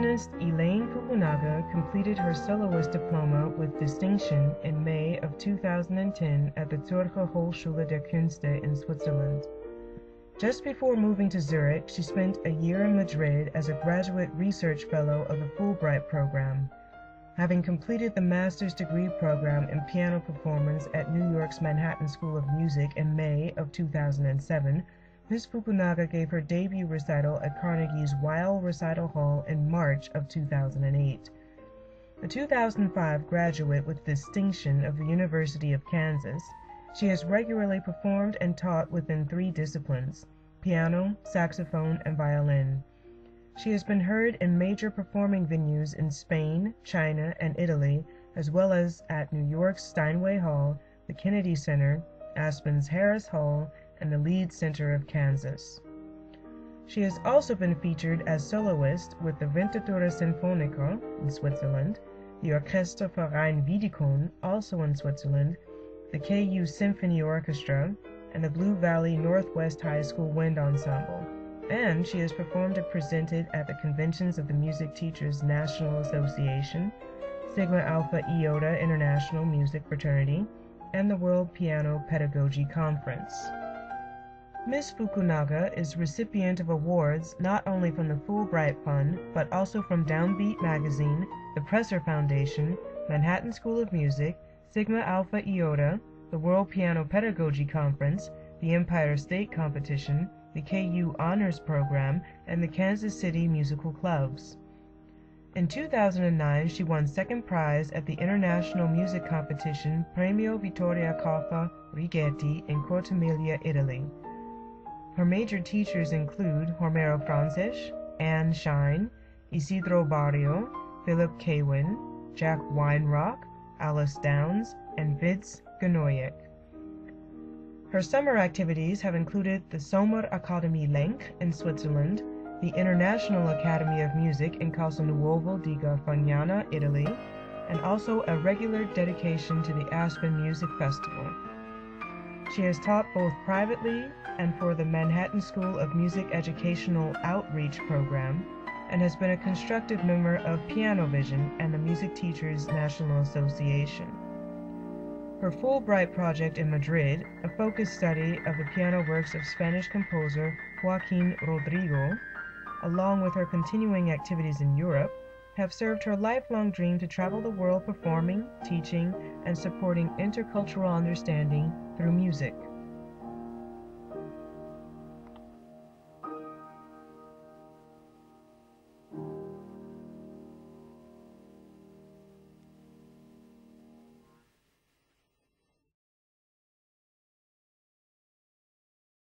Pianist Elaine Fukunaga completed her soloist diploma with distinction in May of 2010 at the Zürcher Hochschule der Künste in Switzerland. Just before moving to Zurich, she spent a year in Madrid as a graduate research fellow of the Fulbright program. Having completed the master's degree program in piano performance at New York's Manhattan School of Music in May of 2007, Ms. Fukunaga gave her debut recital at Carnegie's Weill Recital Hall in March of 2008. A 2005 graduate with distinction of the University of Kansas, she has regularly performed and taught within 3 disciplines: piano, saxophone, and violin. She has been heard in major performing venues in Spain, China, and Italy, as well as at New York's Steinway Hall, the Kennedy Center, Aspen's Harris Hall, and the Leeds Center of Kansas. She has also been featured as soloist with the Winterthur Sinfoniker in Switzerland, the Orchesterverein Wiedikon, also in Switzerland, the KU Symphony Orchestra, and the Blue Valley Northwest High School Wind Ensemble. And she has performed and presented at the conventions of the Music Teachers National Association, Sigma Alpha Iota International Music Fraternity, and the World Piano Pedagogy Conference. Ms. Fukunaga is recipient of awards not only from the Fulbright Fund, but also from Downbeat Magazine, the Presser Foundation, Manhattan School of Music, Sigma Alpha Iota, the World Piano Pedagogy Conference, the Empire State Competition, the KU Honors Program, and the Kansas City Musical Clubs. In 2009, she won second prize at the international music competition Premio Vittoria Coffa Righetti in Cortimiglia, Italy. Her major teachers include Homero Francis, Anne Shine, Isidro Barrio, Philip Kewin, Jack Weinrock, Alice Downs, and Vince Ganoyek. Her summer activities have included the Sommerakademie Lenk in Switzerland, the International Academy of Music in Castelnuovo di Garfagnana, Italy, and also a regular dedication to the Aspen Music Festival. She has taught both privately and for the Manhattan School of Music Educational Outreach Program, and has been a constructive member of Piano Vision and the Music Teachers National Association. Her Fulbright project in Madrid, a focused study of the piano works of Spanish composer Joaquín Rodrigo, along with her continuing activities in Europe, have served her lifelong dream to travel the world performing, teaching, and supporting intercultural understanding through music.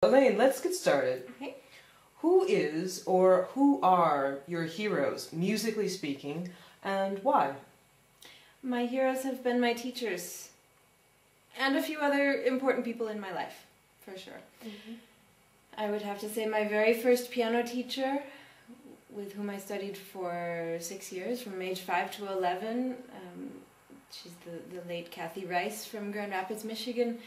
Elaine, let's get started. Okay. Who is or who are your heroes, musically speaking, and why? My heroes have been my teachers and a few other important people in my life, for sure. I would have to say my very first piano teacher, with whom I studied for 6 years, from age 5 to 11. She's the late Kathy Rice from Grand Rapids, Michigan.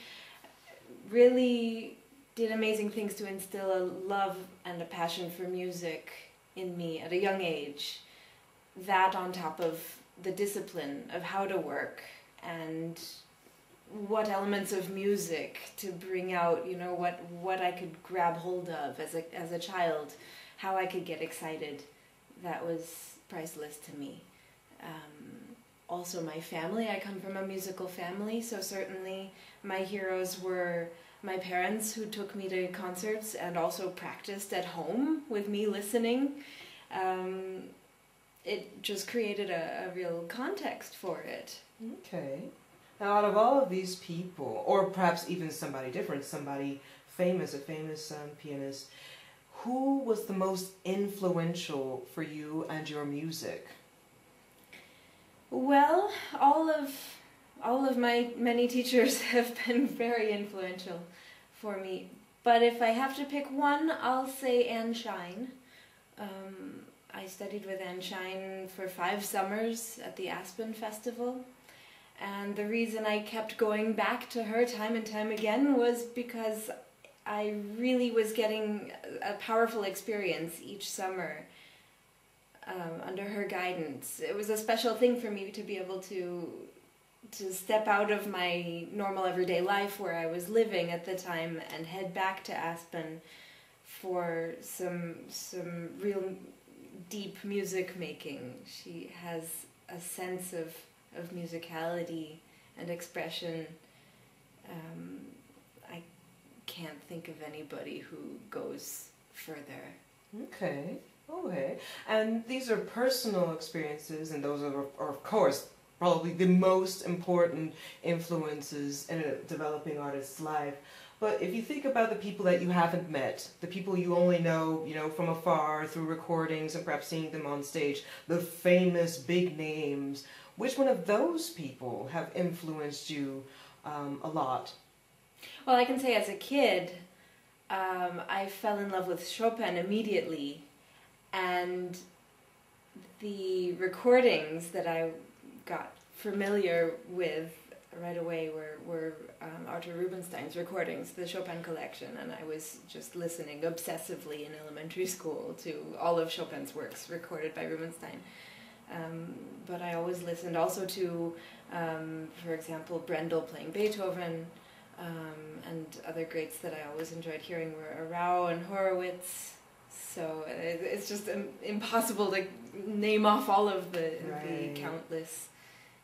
Really did amazing things to instill a love and a passion for music in me at a young age. That on top of the discipline of how to work and what elements of music to bring out, you know, what I could grab hold of as a child, how I could get excited. That was priceless to me. Also my family, I come from a musical family, so certainly my heroes were my parents, who took me to concerts and also practiced at home with me listening. It just created a real context for it. Okay. Now, out of all of these people, or perhaps even somebody different, somebody famous, a famous pianist, who was the most influential for you and your music? Well, all of my many teachers have been very influential for me. But if I have to pick one, I'll say Anne Shine. I studied with Anne Shine for 5 summers at the Aspen Festival. And the reason I kept going back to her time and time again was because I really was getting a powerful experience each summer under her guidance. It was a special thing for me to be able to step out of my normal everyday life where I was living at the time and head back to Aspen for some real deep music making. She has a sense of musicality and expression. I can't think of anybody who goes further. Okay. Okay. And these are personal experiences, and those are of course, probably the most important influences in a developing artist's life. But if you think about the people that you haven't met, the people you only know, from afar through recordings and perhaps seeing them on stage, the famous big names, which one of those people have influenced you a lot? Well, I can say as a kid, I fell in love with Chopin immediately, and the recordings that I got familiar with right away were Arthur Rubinstein's recordings, the Chopin collection, and I was just listening obsessively in elementary school to all of Chopin's works recorded by Rubinstein. But I always listened also to, for example, Brendel playing Beethoven, and other greats that I always enjoyed hearing were Arau and Horowitz. So it's just impossible to name off all of the countless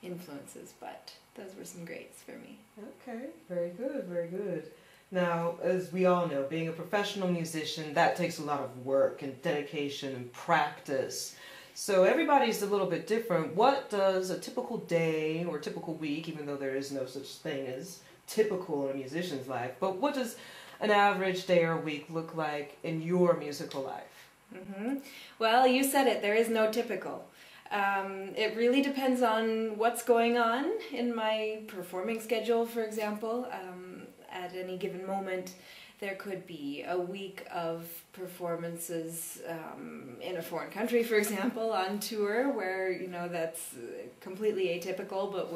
influences, but those were some greats for me. Okay, very good, very good. Now, as we all know, being a professional musician, that takes a lot of work and dedication and practice. So everybody's a little bit different. What does a typical day or typical week, even though there is no such thing as typical in a musician's life, but what does an average day or week look like in your musical life? Mm-hmm. Well, you said it, there is no typical. It really depends on what's going on in my performing schedule, for example. At any given moment, there could be a week of performances in a foreign country, for example, on tour, where that's completely atypical, but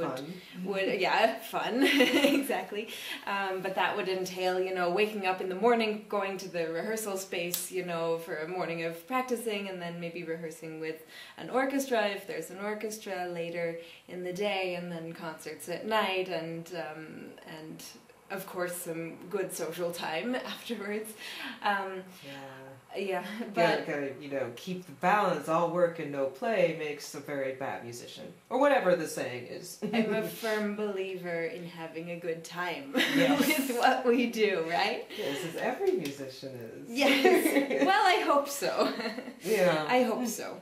fun, exactly. But that would entail, waking up in the morning, going to the rehearsal space, for a morning of practicing, and then maybe rehearsing with an orchestra if there's an orchestra later in the day, and then concerts at night, and of course, some good social time afterwards. But gotta, keep the balance. All work and no play makes a very bad musician, or whatever the saying is. I'm a firm believer in having a good time with what we do, right? Yes, as every musician is. Yes. Well, I hope so. Yeah. I hope so.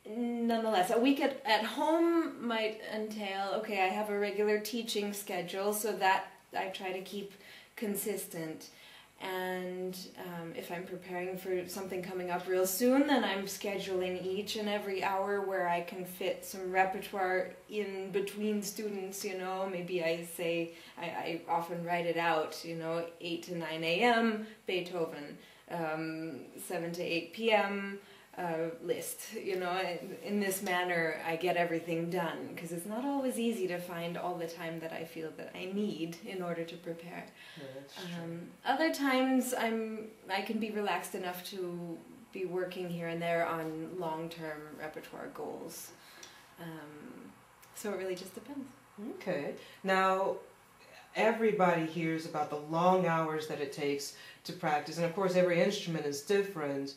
Nonetheless, a week at home might entail, I have a regular teaching schedule, so that I try to keep consistent. And if I'm preparing for something coming up real soon, then I'm scheduling each and every hour where I can fit some repertoire in between students, Maybe I often write it out, 8 to 9 a.m. Beethoven, 7 to 8 p.m. List, in this manner I get everything done, because it's not always easy to find all the time that I feel that I need in order to prepare. Other times I can be relaxed enough to be working here and there on long-term repertoire goals. So it really just depends. Okay. Now, everybody hears about the long hours that it takes to practice, and of course every instrument is different.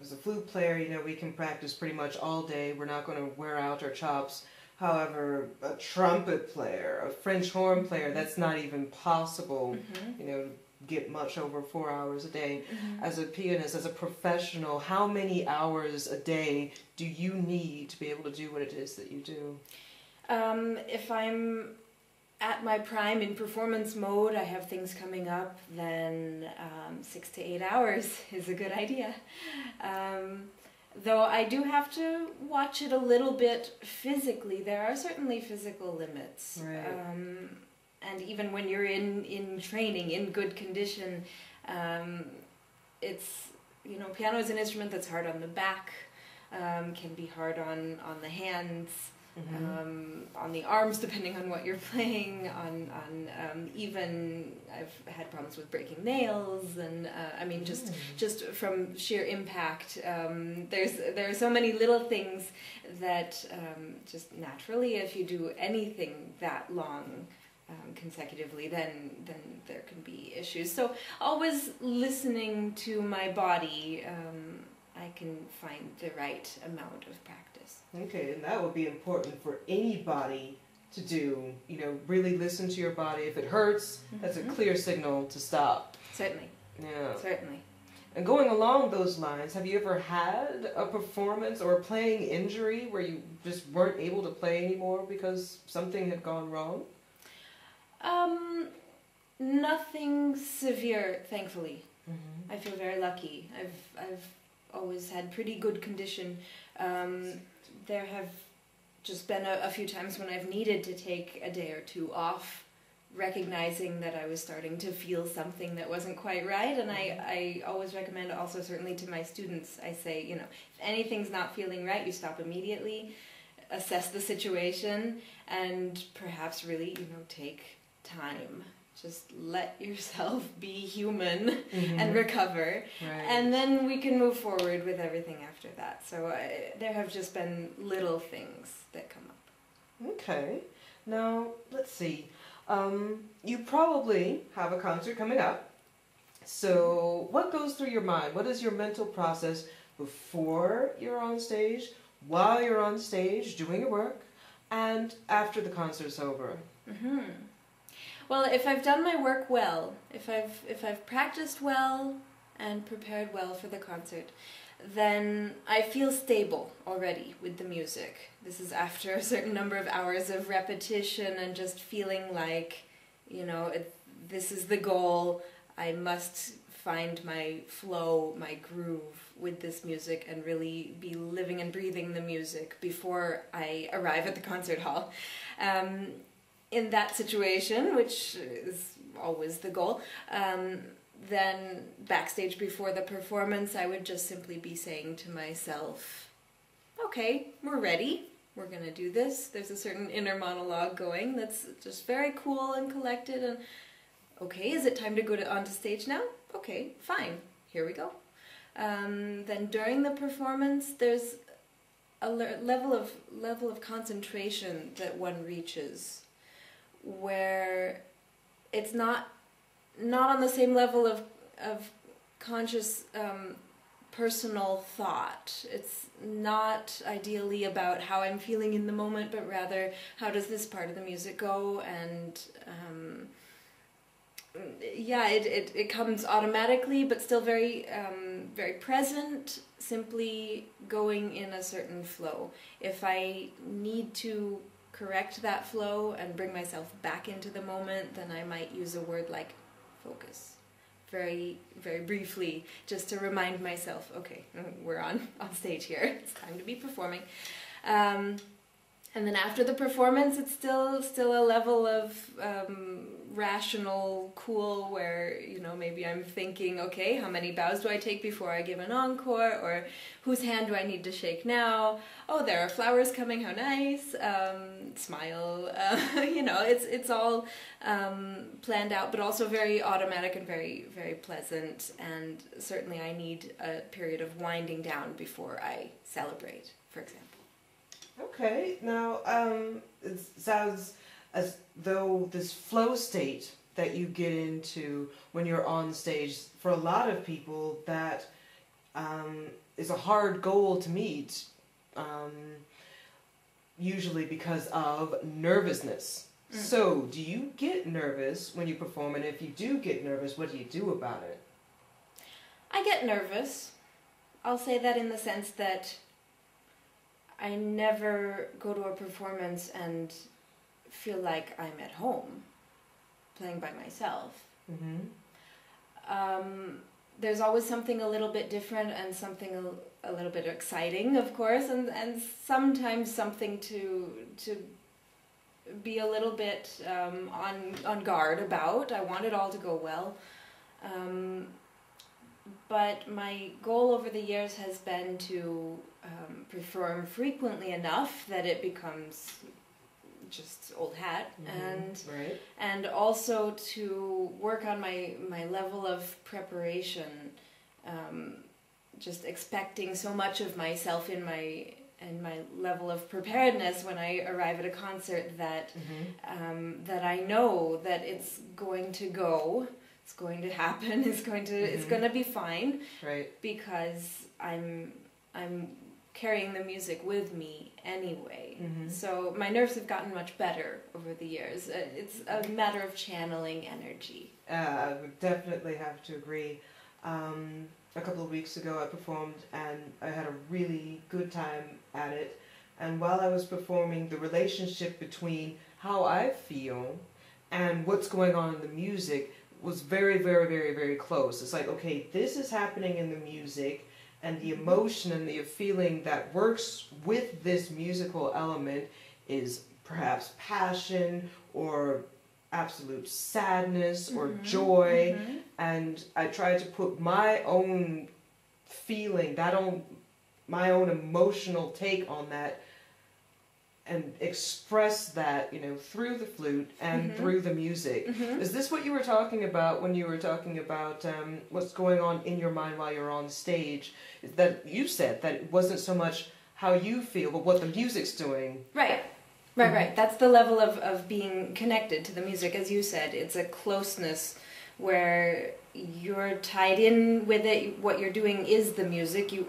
As a flute player, we can practice pretty much all day. We're not going to wear out our chops. However, a trumpet player, a French horn player, that's not even possible, get much over 4 hours a day. As a pianist, as a professional, how many hours a day do you need to be able to do what it is that you do? If I'm at my prime in performance mode, I have things coming up, then 6 to 8 hours is a good idea. Though I do have to watch it a little bit physically. There are certainly physical limits. Right. And even when you're in training, in good condition, it's, piano is an instrument that's hard on the back, can be hard on the hands. on the arms, depending on what you're playing, on even I've had problems with breaking nails, and I mean just from sheer impact. There are so many little things that just naturally, if you do anything that long consecutively, then there can be issues. So always listening to my body, I can find the right amount of practice. Okay, and that would be important for anybody to do. You know, really listen to your body. If it hurts, that's a clear signal to stop. Certainly. Yeah. Certainly. And going along those lines, have you ever had a performance or a playing injury where you just weren't able to play anymore because something had gone wrong? Nothing severe, thankfully. I feel very lucky. I've always had pretty good condition. There have just been a few times when I've needed to take a day or two off, recognizing that I was starting to feel something that wasn't quite right. And I always recommend also, certainly to my students, I say, you know, if anything's not feeling right, you stop immediately, assess the situation, and perhaps really, you know, take time. Just let yourself be human and recover. Right. And then we can move forward with everything after that. So there have just been little things that come up. Okay. Now, let's see. You probably have a concert coming up. So what goes through your mind? What is your mental process before you're on stage, while you're on stage doing your work, and after the concert's over? Well, if I've done my work well, if I've practiced well and prepared well for the concert, then I feel stable already with the music. This is after a certain number of hours of repetition and just feeling like, you know, this is the goal. I must find my flow, my groove with this music, and really be living and breathing the music before I arrive at the concert hall. In that situation, which is always the goal, then backstage before the performance, I would just simply be saying to myself, okay, we're ready, we're going to do this. There's a certain inner monologue going that's just very cool and collected, and okay, is it time to go onto stage now? Okay, fine, here we go. Then during the performance, there's a level of concentration that one reaches, where it's not on the same level of conscious personal thought. It's not ideally about how I'm feeling in the moment, but rather how does this part of the music go, and it comes automatically, but still very very present, simply going in a certain flow. If I need to correct that flow and bring myself back into the moment, then I might use a word like focus, very, very briefly, just to remind myself, okay, we're on stage here, it's time to be performing. And then after the performance, it's still a level of rational, cool, where, you know, maybe I'm thinking, okay, how many bows do I take before I give an encore, or whose hand do I need to shake now? Oh, there are flowers coming, how nice. Smile. You know, it's all planned out, but also very automatic and very, very pleasant. And certainly I need a period of winding down before I celebrate, for example. Okay, now it sounds as though this flow state that you get into when you're on stage, for a lot of people, that is a hard goal to meet, usually because of nervousness. So, do you get nervous when you perform, and if you do get nervous, what do you do about it? I get nervous. I'll say that in the sense that I never go to a performance and feel like I'm at home playing by myself. There's always something a little bit different, and something a little bit exciting, of course, and sometimes something to be a little bit on guard about. I want it all to go well. but my goal over the years has been to perform frequently enough that it becomes just old hat, and also to work on my level of preparation, just expecting so much of myself in my level of preparedness when I arrive at a concert that that I know that it's going to go, it's going to happen, it's going to be fine, right? Because I'm carrying the music with me anyway. So my nerves have gotten much better over the years. It's a matter of channeling energy. I would definitely have to agree. A couple of weeks ago I performed and I had a really good time at it. And while I was performing, the relationship between how I feel and what's going on in the music was very, very, very, very close. It's like, okay, this is happening in the music, and the emotion and the feeling that works with this musical element is perhaps passion or absolute sadness or joy, and I tried to put my own feeling, my own emotional take on that, and express that, through the flute and through the music. Is this what you were talking about when you were talking about what's going on in your mind while you're on stage? That you said that it wasn't so much how you feel, but what the music's doing. Right. Right. That's the level of being connected to the music. As you said, it's a closeness where you're tied in with it. What you're doing is the music. You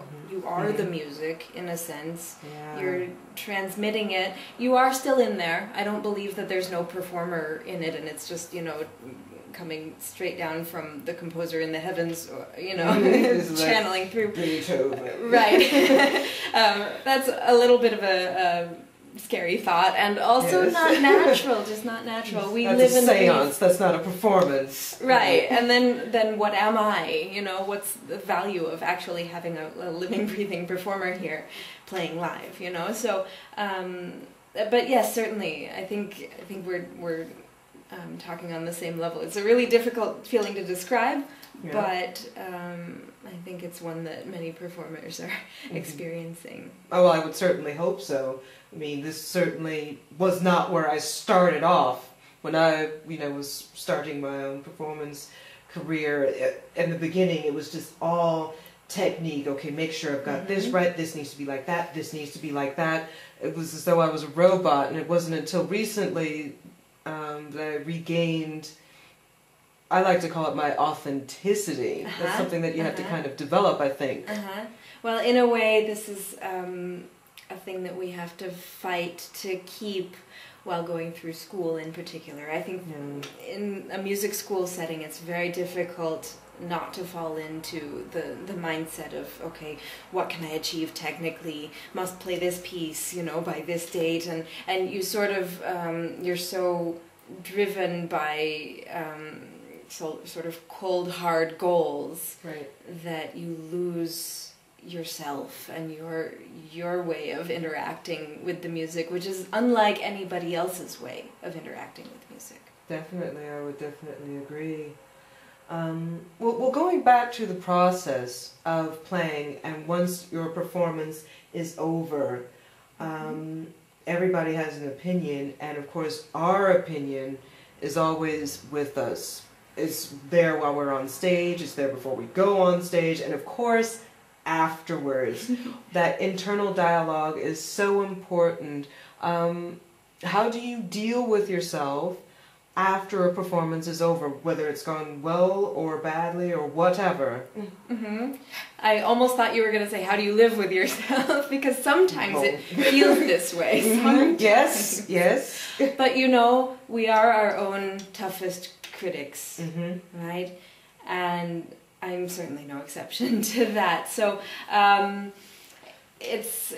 are the music, in a sense. Yeah. You're transmitting it. You are still in there. I don't believe that there's no performer in it, and it's just, coming straight down from the composer in the heavens, channeling through. Beethoven. Right. That's a little bit of a scary thought, and also not natural. Just not natural. We That's live a in seance. That's not a performance. Right. And then what am I? What's the value of actually having a living, breathing performer here playing live? So but yes, certainly I think we're talking on the same level. It's a really difficult feeling to describe, but I think it's one that many performers are experiencing. Oh, well, I would certainly hope so. I mean, this certainly was not where I started off when I, was starting my own performance career. In the beginning, it was just all technique. Okay, make sure I've got this right. This needs to be like that. This needs to be like that. It was as though I was a robot, and it wasn't until recently that I regained, I like to call it my authenticity. That's something that you have to kind of develop, I think. Well, in a way, this is a thing that we have to fight to keep while going through school in particular. I think in a music school setting, it's very difficult not to fall into the mindset of, okay, what can I achieve technically? Must play this piece, by this date, and you sort of you're so driven by sort of cold hard goals, right, that you lose yourself and your way of interacting with the music, which is unlike anybody else's way of interacting with music. Definitely, I would definitely agree. Well, going back to the process of playing, and once your performance is over, everybody has an opinion, and of course our opinion is always with us. It's there while we're on stage, it's there before we go on stage, and of course afterwards. That internal dialogue is so important. How do you deal with yourself after a performance is over, whether it's gone well or badly or whatever? I almost thought you were going to say, how do you live with yourself? Because sometimes it feels this way. Yes. But we are our own toughest critics, right? And I'm certainly no exception to that. So it's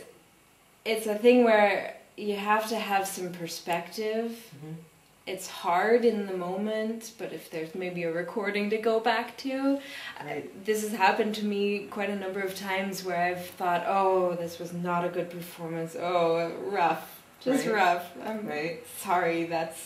a thing where you have to have some perspective. It's hard in the moment, but if there's maybe a recording to go back to, this has happened to me quite a number of times where I've thought, oh, this was not a good performance, oh, rough, just right? rough. I'm Right. sorry that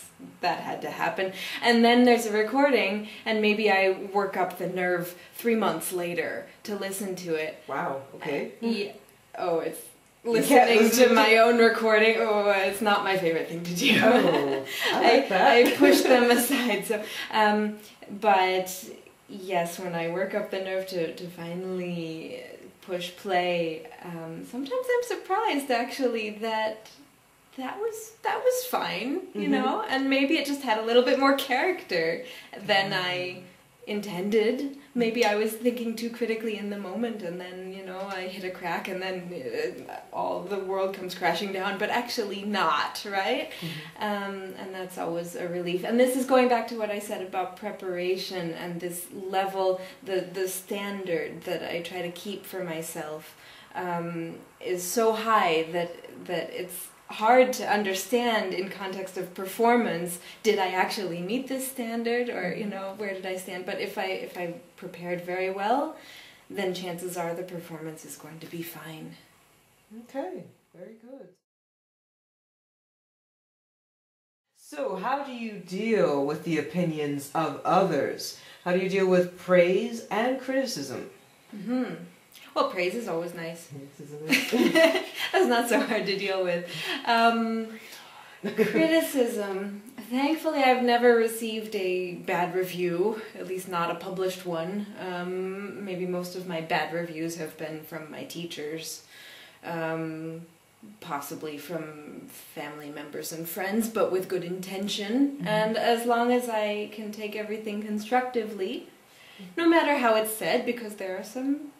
had to happen. And then there's a recording, and maybe I work up the nerve 3 months later to listen to it. Wow. Okay. Yeah. Oh, it's You can't listening listen to my own recording. Oh, it's not my favorite thing to do. Oh, I like that. I push them aside. So, but yes, when I work up the nerve to finally push play, sometimes I'm surprised actually that was fine, you know, and maybe it just had a little bit more character than I intended. Maybe I was thinking too critically in the moment, and then, you know, I hit a crack, and then all the world comes crashing down, but actually not, right? And that's always a relief. And this is going back to what I said about preparation and this level, the standard that I try to keep for myself is so high that it's hard to understand in context of performance. Did I actually meet this standard, or, you know, where did I stand? But if I prepared very well, then chances are the performance is going to be fine. Okay, very good. So, how do you deal with the opinions of others? How do you deal with praise and criticism? Well, praise is always nice. Yes, isn't it? That's not so hard to deal with. Criticism. Thankfully, I've never received a bad review, at least not a published one. Maybe most of my bad reviews have been from my teachers, possibly from family members and friends, but with good intention. And as long as I can take everything constructively, no matter how it's said, because there are some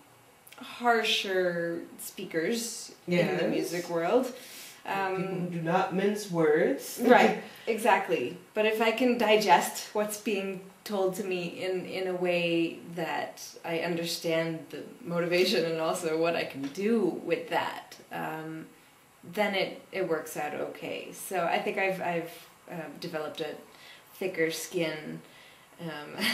harsher speakers in the music world. People who do not mince words. Right, exactly. But if I can digest what's being told to me in a way that I understand the motivation and also what I can do with that, then it works out okay. So I think I've developed a thicker skin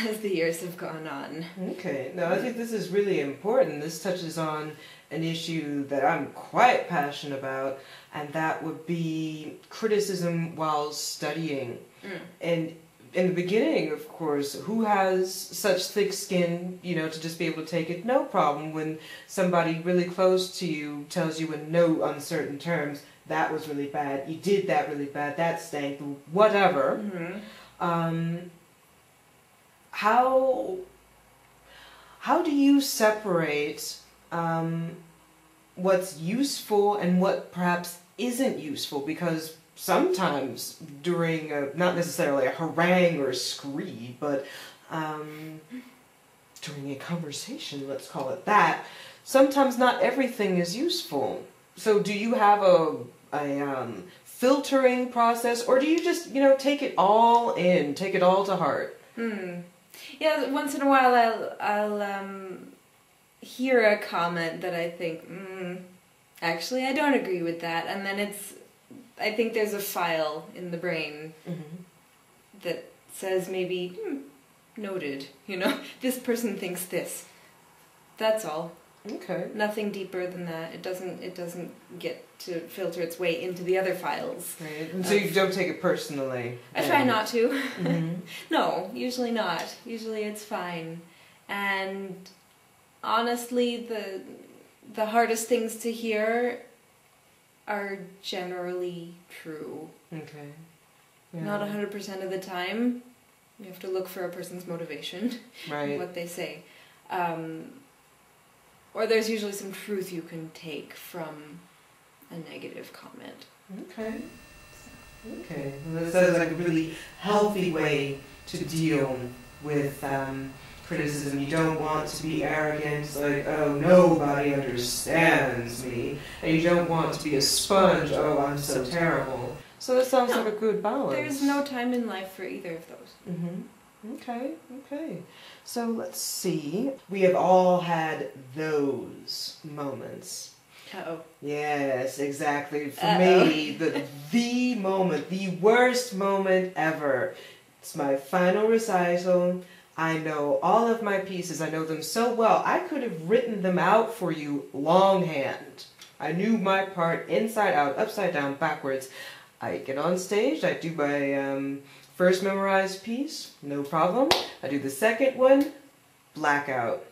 as the years have gone on. Okay, now I think this is really important. This touches on an issue that I'm quite passionate about, and that would be criticism while studying. And in the beginning, of course, who has such thick skin, you know, to just be able to take it? No problem when somebody really close to you tells you in no uncertain terms, that was really bad, you did that really bad, that stank, whatever. How do you separate what's useful and what perhaps isn't useful? Because sometimes during not necessarily a harangue or a screed, but during a conversation, let's call it that, sometimes not everything is useful. So do you have a filtering process, or do you just, you know, take it all in, take it all to heart? Yeah, once in a while I'll hear a comment that I think, actually I don't agree with that, and then I think there's a file in the brain that says maybe, noted, you know, this person thinks this. That's all. Okay. Nothing deeper than that. It doesn't get to filter its way into the other files. Right. And so you don't take it personally? I try not to. No, usually not. Usually it's fine. And honestly, the hardest things to hear are generally true. Okay. Yeah. Not 100% of the time. You have to look for a person's motivation. Right. What they say. Or there's usually some truth you can take from a negative comment. Okay. Okay. Well, that sounds like a really healthy way to deal with criticism. You don't want to be arrogant, like, oh, nobody understands me. And you don't want to be a sponge, oh, I'm so terrible. So that sounds like a good balance. There's no time in life for either of those. Okay, okay. So let's see. We have all had those moments. Uh-oh. Yes, exactly. For me, the moment, the worst moment ever. It's my final recital. I know all of my pieces. I know them so well. I could have written them out for you longhand. I knew my part inside out, upside down, backwards. I get on stage, I do my first memorized piece, no problem. I do the second one, blackout.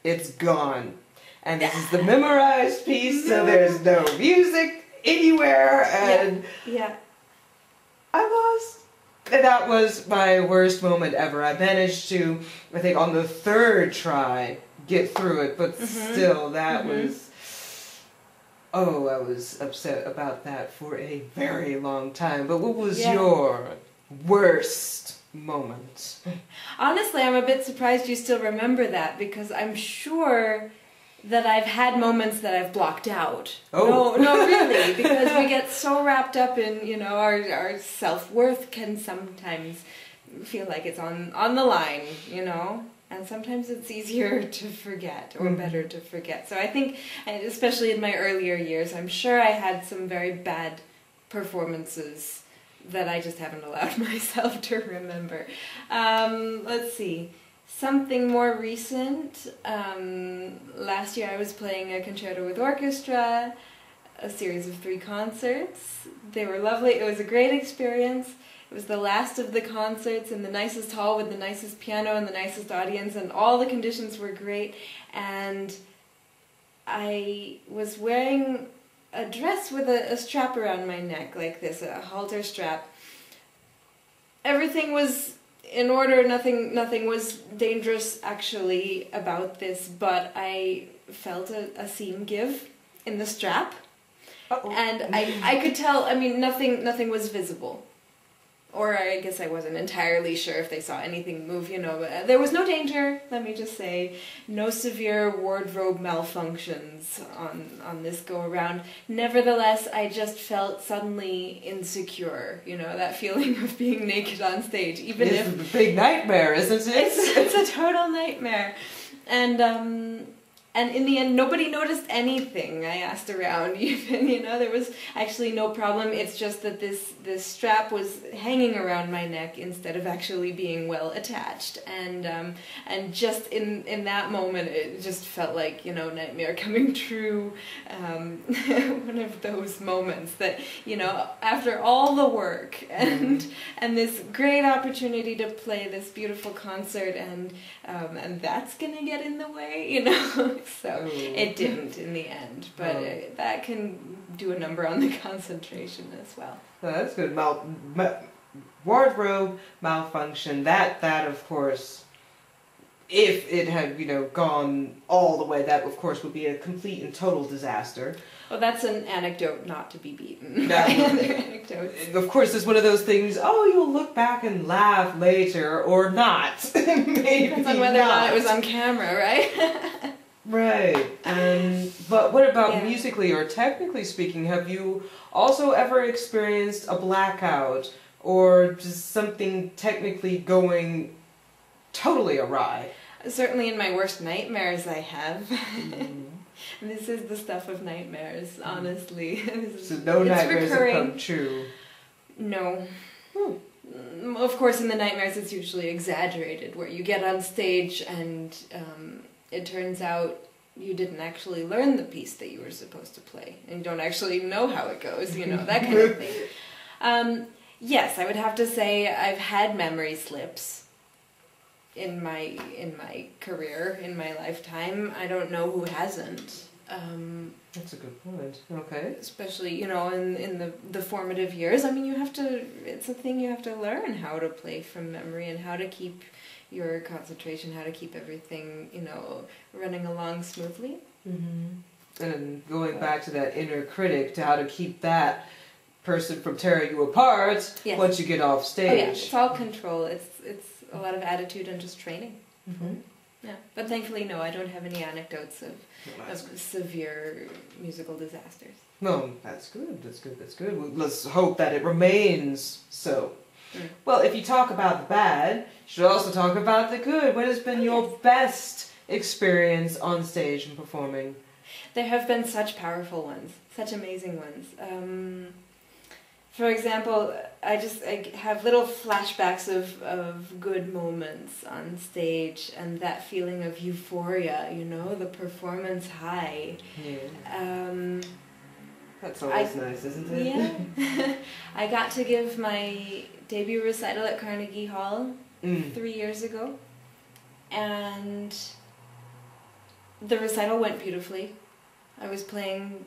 It's gone. And this is the memorized piece, so there's no music anywhere, and I lost. And that was my worst moment ever. I managed to, I think on the third try, get through it, but still, that was, oh, I was upset about that for a very long time. But what was your worst moment? Honestly, I'm a bit surprised you still remember that, because I'm sure that I've had moments that I've blocked out. Oh. No, really, because we get so wrapped up in, you know, our self-worth can sometimes feel like it's on the line, you know, and sometimes it's easier to forget, or better to forget. So I think, especially in my earlier years, I'm sure I had some very bad performances that I just haven't allowed myself to remember. Let's see. Something more recent, last year I was playing a concerto with orchestra, a series of 3 concerts. They were lovely. It was a great experience. It was the last of the concerts in the nicest hall with the nicest piano and the nicest audience, and all the conditions were great. And I was wearing a dress with a strap around my neck like this, a halter strap. Everything was in order, nothing was dangerous actually about this, but I felt a seam give in the strap. And I could tell, I mean, nothing was visible. Or I guess I wasn't entirely sure if they saw anything move, you know. But there was no danger, let me just say. No severe wardrobe malfunctions on this go-around. Nevertheless, I just felt suddenly insecure, you know, that feeling of being naked on stage. Even It's a big nightmare, isn't it? It's a total nightmare. And in the end, nobody noticed anything. I asked around even, you know, there was actually no problem. It's just that this strap was hanging around my neck instead of actually being well attached. And just in that moment, it just felt like, you know, nightmare coming true. One of those moments that, you know, after all the work and this great opportunity to play this beautiful concert, and that's gonna get in the way, you know. So it didn't in the end, but that can do a number on the concentration as well. That's good. Wardrobe malfunction. That of course, if it had, you know, gone all the way, that of course would be a complete and total disaster. Well, that's an anecdote not to be beaten. Other anecdotes. Of course, it's one of those things. Oh, you'll look back and laugh later, or not. Maybe depends on whether or not it was on camera, right? Right. But what about musically or technically speaking? Have you also ever experienced a blackout, or just something technically going totally awry? Certainly in my worst nightmares I have. This is the stuff of nightmares, honestly. So no nightmares have come true? No. Of course, in the nightmares it's usually exaggerated, where you get on stage and it turns out you didn't actually learn the piece that you were supposed to play, and you don't actually know how it goes, you know, that kind of thing. Yes, I would have to say I've had memory slips in my career, in my lifetime. I don't know who hasn't. That's a good point. Okay. Especially, you know, in the formative years. I mean, it's a thing you have to learn, how to play from memory and how to keep your concentration, how to keep everything, you know, running along smoothly. And going back to that inner critic, to how to keep that person from tearing you apart once you get off stage. Oh yeah, it's all control. It's a lot of attitude and just training. Yeah, but thankfully, no, I don't have any anecdotes of severe musical disasters. No, that's good. That's good. Well, let's hope that it remains so. Well, if you talk about the bad, you should also talk about the good. What has been your best experience on stage and performing? There have been such powerful ones, such amazing ones. For example, I have little flashbacks of good moments on stage and that feeling of euphoria, you know, the performance high. Yeah. That's always nice, isn't it? Yeah. I got to give my debut recital at Carnegie Hall 3 years ago, and the recital went beautifully. I was playing,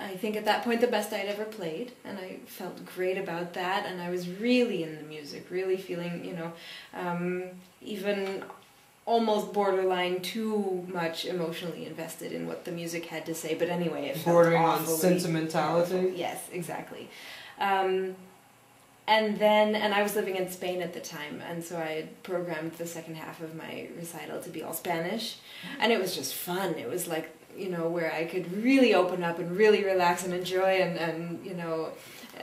I think at that point, the best I'd ever played, and I felt great about that, and I was really in the music, really feeling, you know, even almost borderline too much emotionally invested in what the music had to say, but anyway, it felt bordering on awfully sentimentality. powerful. Yes, exactly. And I was living in Spain at the time, and so I had programmed the second half of my recital to be all Spanish, and it was just fun. It was like, you know, where I could really open up and really relax and enjoy and you know,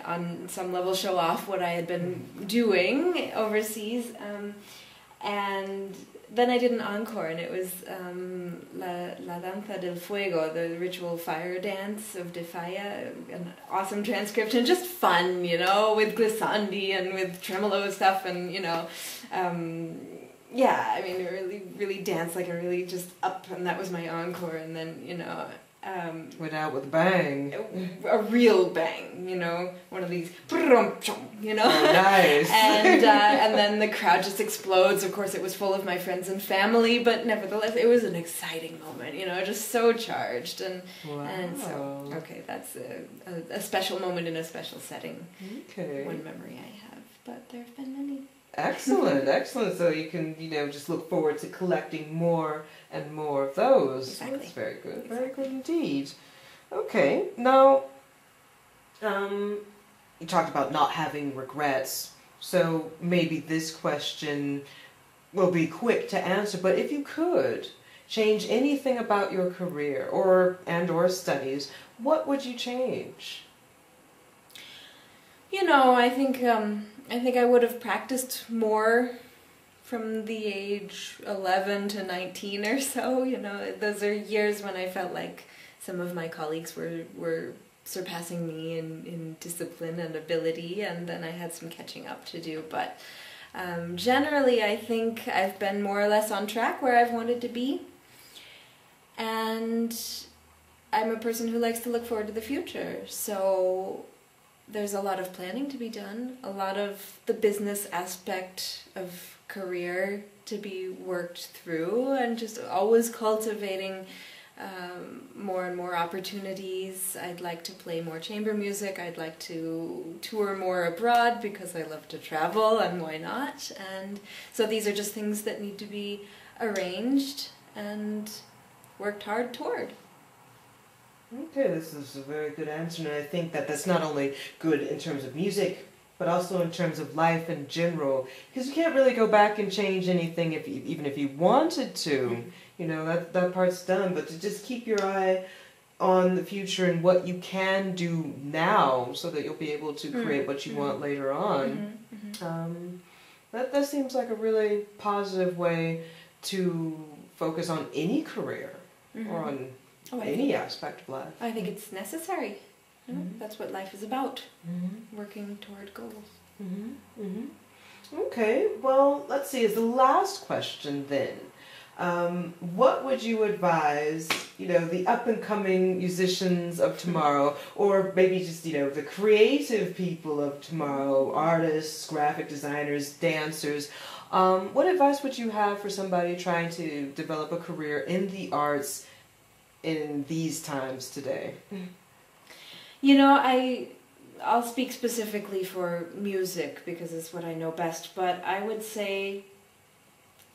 on some level show off what I had been doing overseas. And then I did an encore, and it was La Danza del Fuego, the ritual fire dance of De Falla, an awesome transcription, just fun, you know, with glissandi and with tremolo stuff, and, you know, yeah, I mean, really, really danced like a really just up, and that was my encore, and then, you know... went out with a bang. A real bang, you know, one of these, you know. Oh, nice. And then the crowd just explodes. Of course, it was full of my friends and family, but nevertheless, it was an exciting moment, you know, just so charged. And so, okay, that's a special moment in a special setting. Okay. One memory I have, but there have been many. Excellent, excellent. So you can, you know, just look forward to collecting more and more of those. Exactly. That's very good. Exactly. Very good indeed. Okay, now, you talked about not having regrets. So maybe this question will be quick to answer, but if you could change anything about your career or studies, what would you change? You know, I think I would have practiced more from the age 11 to 19 or so. You know, those are years when I felt like some of my colleagues were surpassing me in discipline and ability, and then I had some catching up to do. But generally, I think I've been more or less on track where I've wanted to be. And I'm a person who likes to look forward to the future, so there's a lot of planning to be done, a lot of the business aspect of career to be worked through, and just always cultivating more and more opportunities. I'd like to play more chamber music. I'd like to tour more abroad because I love to travel, and why not? And so these are just things that need to be arranged and worked hard toward. Okay, this is a very good answer, and I think that that's not only good in terms of music, but also in terms of life in general, because you can't really go back and change anything even if you wanted to. You know, that part's done, but to just keep your eye on the future and what you can do now so that you'll be able to create what you want later on. That seems like a really positive way to focus on any career or on any aspect of life. I think it's necessary. You know, that's what life is about, working toward goals. Okay, well, let's see, as the last question then, what would you advise, you know, the up-and-coming musicians of tomorrow, or maybe just, you know, the creative people of tomorrow, artists, graphic designers, dancers, what advice would you have for somebody trying to develop a career in the arts in these times today? You know, I'll speak specifically for music because it's what I know best, but I would say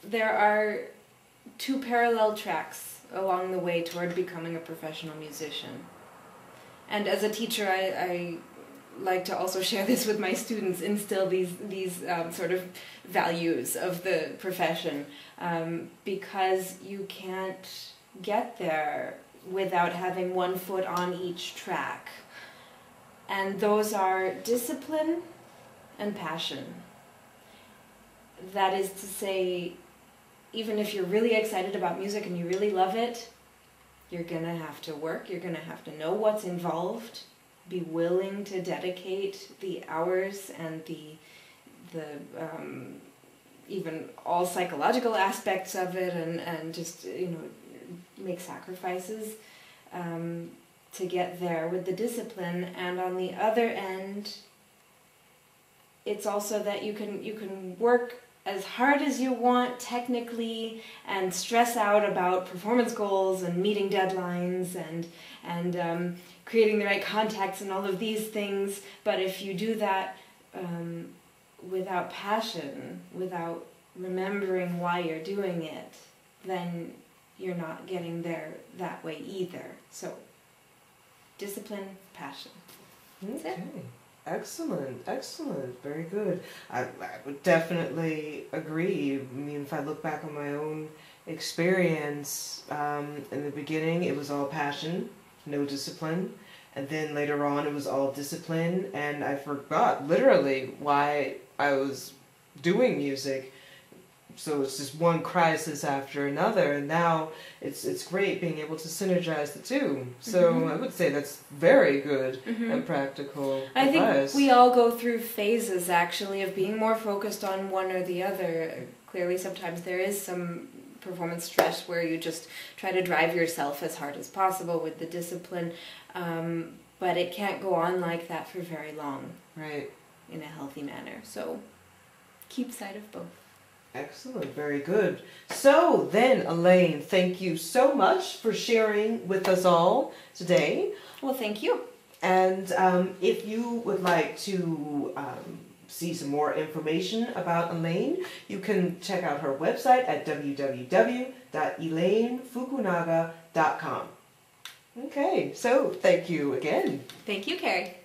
there are two parallel tracks along the way toward becoming a professional musician. And as a teacher, I like to also share this with my students, instill these sort of values of the profession, because you can't get there without having one foot on each track. And those are discipline and passion. That is to say, even if you're really excited about music and you really love it, you're going to have to work, you're going to have to know what's involved, be willing to dedicate the hours and the even all psychological aspects of it, and just, you know, make sacrifices to get there with the discipline. And on the other end, it's also that you can work as hard as you want technically and stress out about performance goals and meeting deadlines and creating the right contacts and all of these things. But if you do that without passion, without remembering why you're doing it, then you're not getting there that way either. So, discipline, passion. That's it. Excellent, excellent, very good. I would definitely agree. I mean, if I look back on my own experience, in the beginning it was all passion, no discipline, and then later on it was all discipline, and I forgot literally why I was doing music. So it's just one crisis after another, and now it's great being able to synergize the two. So I would say that's very good and practical advice. I think we all go through phases, actually, of being more focused on one or the other. Clearly, sometimes there is some performance stress where you just try to drive yourself as hard as possible with the discipline, but it can't go on like that for very long. Right. In a healthy manner. So keep sight of both. Excellent, very good. So then, Elaine, thank you so much for sharing with us all today. Well, thank you. And if you would like to see some more information about Elaine, you can check out her website at www.elainefukunaga.com. Okay, so thank you again. Thank you, Kerry.